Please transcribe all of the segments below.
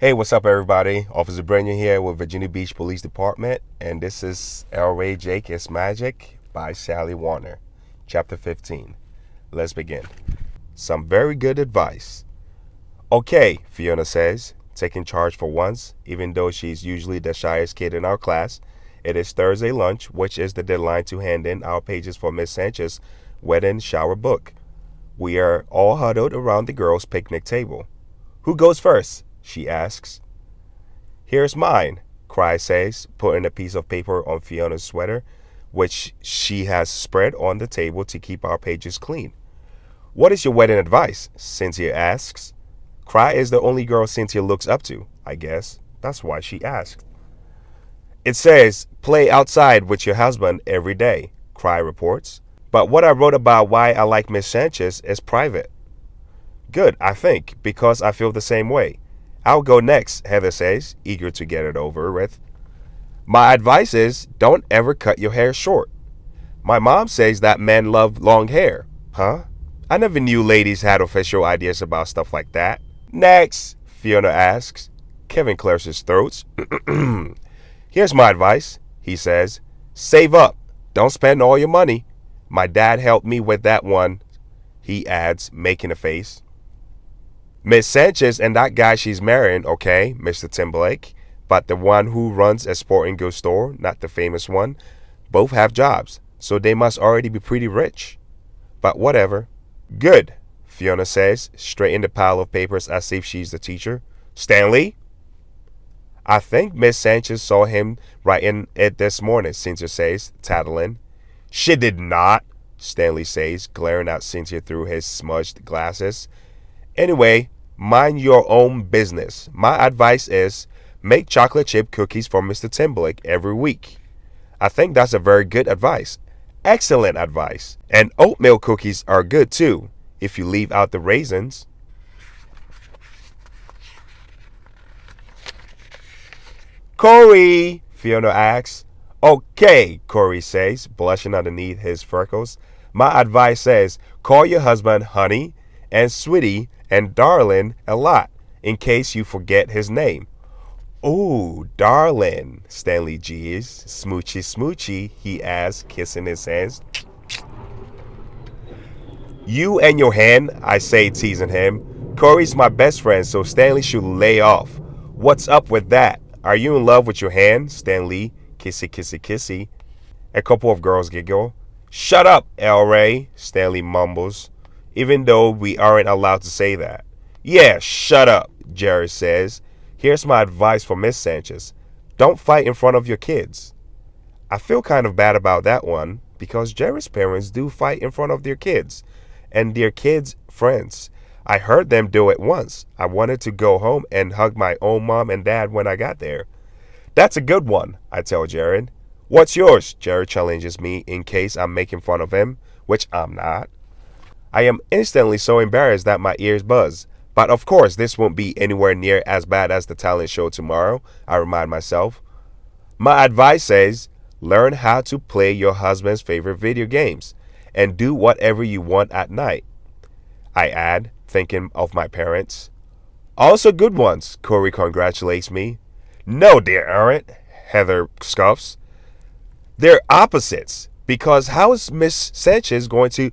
Hey, what's up, everybody? Officer Brenya here with Virginia Beach Police Department, and this is Ellray Jake is Magic by Sally Warner, Chapter 15. Let's begin. Some very good advice. Okay, Fiona says, taking charge for once, even though she's usually the shyest kid in our class. It is Thursday lunch, which is the deadline to hand in our pages for Miss Sanchez's wedding shower book. We are all huddled around the girls' picnic table. Who goes first? She asks. Here's mine, Cry says, putting a piece of paper on Fiona's sweater, which she has spread on the table to keep our pages clean. What is your wedding advice? Cynthia asks. Cry is the only girl Cynthia looks up to, I guess. That's why she asked. It says, play outside with your husband every day, Cry reports. But what I wrote about why I like Miss Sanchez is private. Good, I think, because I feel the same way. I'll go next, Heather says, eager to get it over with. My advice is don't ever cut your hair short. My mom says that men love long hair. Huh? I never knew ladies had official ideas about stuff like that. Next, Fiona asks. Kevin clears his throat. Here's my advice, he says. Save up. Don't spend all your money. My dad helped me with that one, he adds, making a face. Miss Sanchez and that guy she's marrying, okay, Mr. Timberlake, but the one who runs a sporting goods store, not the famous one, both have jobs, so they must already be pretty rich. But whatever. Good, Fiona says, straight in the pile of papers as if she's the teacher. Stanley? I think Miss Sanchez saw him writing it this morning, Cynthia says, tattling. She did not, Stanley says, glaring at Cynthia through his smudged glasses. Anyway, mind your own business. My advice is make chocolate chip cookies for Mr. Timberlake every week. I think that's a very good advice. Excellent advice. And oatmeal cookies are good too, if you leave out the raisins. Corey, Fiona asks. Okay, Corey says, blushing underneath his freckles. My advice says call your husband honey and sweetie and darling a lot, in case you forget his name. Ooh, darling, Stanley jeers. Smoochy, smoochy, he asks, kissing his hands. You and your hand, I say, teasing him. Corey's my best friend, so Stanley should lay off. What's up with that? Are you in love with your hand, Stanley? Kissy, kissy, kissy. A couple of girls giggle. Shut up, Ellray, Stanley mumbles, even though we aren't allowed to say that. Yeah, shut up, Jerry says. Here's my advice for Miss Sanchez. Don't fight in front of your kids. I feel kind of bad about that one, because Jerry's parents do fight in front of their kids, and their kids' friends. I heard them do it once. I wanted to go home and hug my own mom and dad when I got there. That's a good one, I tell Jared. What's yours? Jared challenges me in case I'm making fun of him, which I'm not. I am instantly so embarrassed that my ears buzz. But of course, this won't be anywhere near as bad as the talent show tomorrow, I remind myself. My advice says, learn how to play your husband's favorite video games and do whatever you want at night. I add, thinking of my parents. Also good ones, Corey congratulates me. No, they aren't, Heather scoffs. They're opposites, because how is Miss Sanchez going to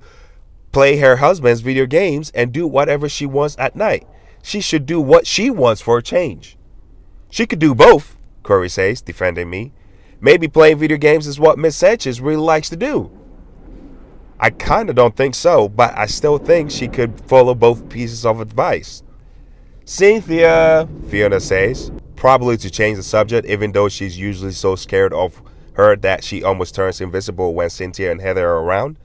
play her husband's video games and do whatever she wants at night? She should do what she wants for a change. She could do both, Corey says, defending me. Maybe playing video games is what Miss Sanchez really likes to do. I kind of don't think so, but I still think she could follow both pieces of advice. Cynthia, Fiona says, probably to change the subject, even though she's usually so scared of her that she almost turns invisible when Cynthia and Heather are around.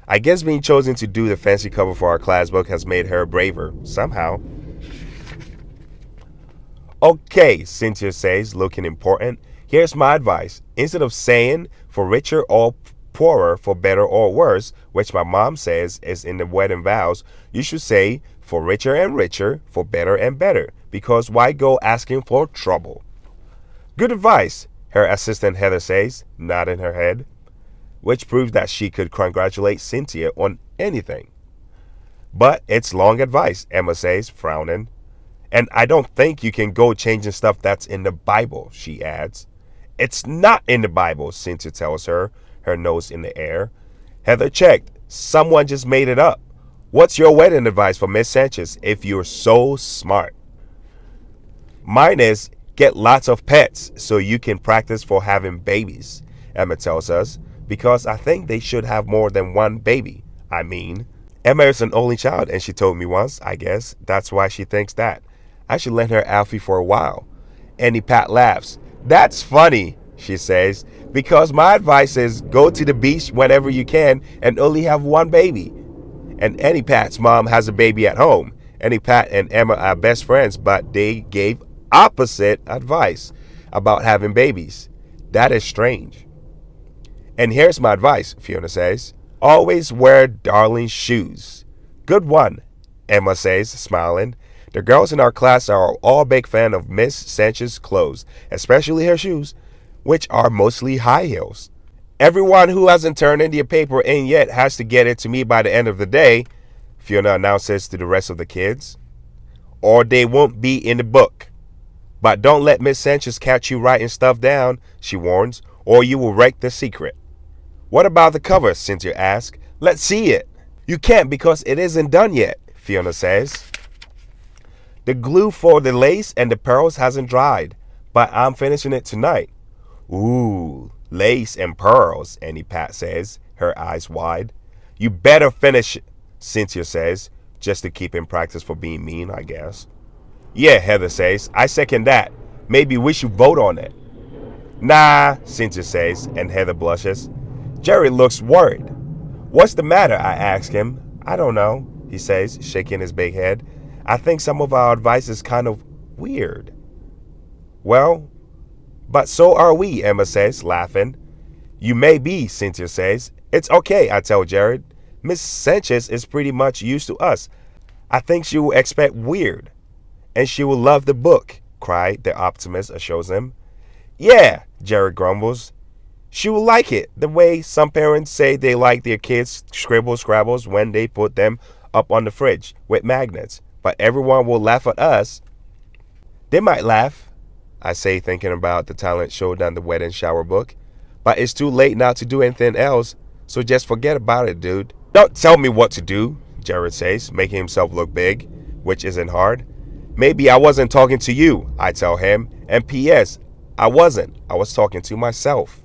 I guess being chosen to do the fancy cover for our class book has made her braver, somehow. Okay, Cynthia says, looking important. Here's my advice. Instead of saying for richer or poorer, for better or worse, which my mom says is in the wedding vows, you should say for richer and richer, for better and better, because why go asking for trouble? Good advice, her assistant Heather says, nodding her head, which proves that she could congratulate Cynthia on anything. But it's long advice, Emma says, frowning. And I don't think you can go changing stuff that's in the Bible, she adds. It's not in the Bible, Cynthia tells her, her nose in the air. Heather checked. Someone just made it up. What's your wedding advice for Miss Sanchez if you're so smart? Mine is get lots of pets so you can practice for having babies, Emma tells us, because I think they should have more than one baby. I mean, Emma is an only child, and she told me once, I guess that's why she thinks that. I should lend her Alfie for a while. Annie Pat laughs. That's funny, she says, because my advice is go to the beach whenever you can and only have one baby. And Annie Pat's mom has a baby at home. Annie Pat and Emma are best friends, but they gave opposite advice about having babies. That is strange. And here's my advice, Fiona says. Always wear darling shoes. Good one, Emma says, smiling. The girls in our class are all big fan of Miss Sanchez's clothes, especially her shoes, which are mostly high heels. Everyone who hasn't turned India paper in yet has to get it to me by the end of the day, Fiona announces to the rest of the kids. Or they won't be in the book. But don't let Miss Sanchez catch you writing stuff down, she warns, or you will wreck the secret. What about the cover, Cynthia asks. Let's see it. You can't because it isn't done yet, Fiona says. The glue for the lace and the pearls hasn't dried, but I'm finishing it tonight. Ooh, lace and pearls, Annie Pat says, her eyes wide. You better finish, Cynthia says, just to keep in practice for being mean, I guess. Yeah, Heather says, I second that. Maybe we should vote on it. Nah, Cynthia says, and Heather blushes. Jerry looks worried. What's the matter, I ask him. I don't know, he says, shaking his big head. I think some of our advice is kind of weird. Well, but so are we, Emma says, laughing. You may be, Cynthia says. It's okay, I tell Jared. Miss Sanchez is pretty much used to us. I think she will expect weird. And she will love the book, cried the optimist assures him. Yeah, Jared grumbles. She will like it, the way some parents say they like their kids' scrabbles when they put them up on the fridge with magnets. But everyone will laugh at us. They might laugh, I say, thinking about the talent showed on the wedding shower book. But it's too late now to do anything else, so just forget about it, dude. Don't tell me what to do, Jared says, making himself look big, which isn't hard. Maybe I wasn't talking to you, I tell him. And P.S., I wasn't. I was talking to myself.